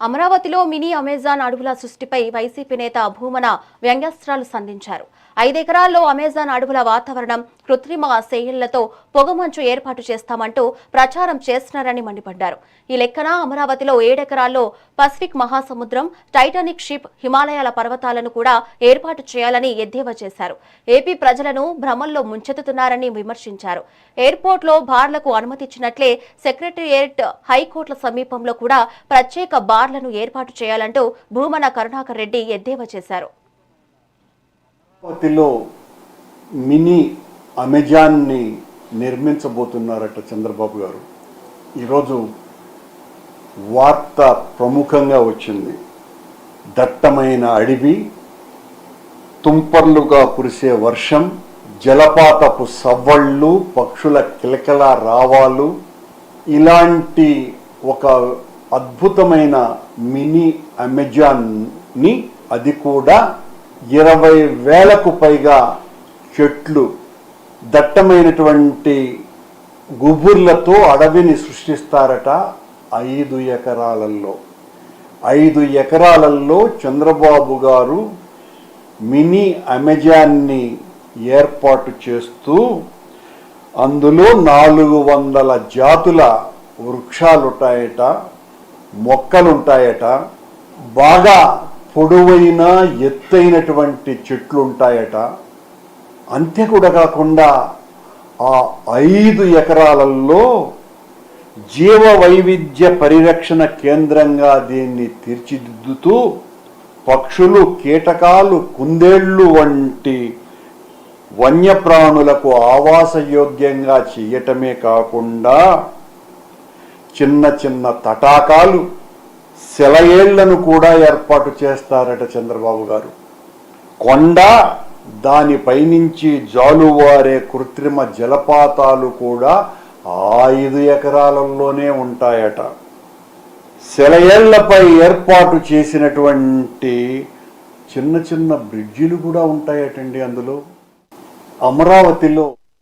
అమరావతిలో mini Amazon అడవుల సృష్టిపై YCP నేత భూమన వ్యంగ్యాస్త్రాలు సంధించారు. 5 ఎకరాల్లో అమెజాన్ అడవుల వాతావరణం కృత్రిమ శైలులతో పొగమంచు ఏర్పాటు చేస్తామంటూ ప్రచారం చేస్తున్నారని మండిపడ్డారు. ఈ లెక్కన అమరావతిలో 7 ఎకరాల్లో పసిఫిక్ మహాసముద్రం, టైటానిక్ షిప్, హిమాలయాల పర్వతాలను కూడా ఏర్పాటు చేయాలని ఎద్దేవా చేశారు. ఏపీ ప్రజలను భ్రమల్లో ముంచెత్తుతున్నారని విమర్శించారు. ఎయిర్పోర్ట్లో బార్లకు అనుమతిచ్చినట్లే సెక్రటేరియట్, హైకోర్టుల సమీపంలో కూడా ప్రత్యేక బార్లను ఏర్పాటు చేయాలంటూ భూమన కరుణాకర్ రెడ్డి ఎద్దేవా చేశారు. అమరావతిలో మినీ అమెజాన్ని నిర్మించబోతున్నారట చంద్రబాబు గారు. ఈరోజు వార్త ప్రముఖంగా వచ్చింది. దట్టమైన అడవి, తుంపర్లుగా కురిసే వర్షం, జలపాతపు సవ్వళ్ళు, పక్షుల కిలకల రావాలు, ఇలాంటి ఒక అద్భుతమైన మినీ అమెజాన్ని, అది కూడా 20,000కు పైగా చెట్లు, దట్టమైనటువంటి గుబుర్లతో అడవిని సృష్టిస్తారట 5 ఎకరాలలో. 5 ఎకరాలలో చంద్రబాబు గారు మినీ అమెజాన్ని ఏర్పాటు చేస్తూ అందులో 400 జాతుల వృక్షాలుంటాయట, మొక్కలుంటాయట, బాగా పొడవైన ఎత్తైనటువంటి చెట్లు ఉంటాయట. అంతే కూడా కాకుండా ఆ 5 ఎకరాలలో జీవ వైవిధ్య పరిరక్షణ కేంద్రంగా దీన్ని తీర్చిదిద్దుతూ పక్షులు, కీటకాలు, కుందేళ్లు వంటి వన్యప్రాణులకు ఆవాసయోగ్యంగా చేయటమే కాకుండా చిన్న చిన్న తటాకాలు, సెలయేళ్లను కూడా ఏర్పాటు చేస్తారట చంద్రబాబు గారు. కొండ, దానిపైనుంచి జాలువారే కృత్రిమ జలపాతాలు కూడా 5 ఎకరాలలోనే ఉంటాయట. సెలయేళ్లపై ఏర్పాటు చేసినటువంటి చిన్న చిన్న బ్రిడ్జిలు కూడా ఉంటాయటండి అందులో. అమరావతిలో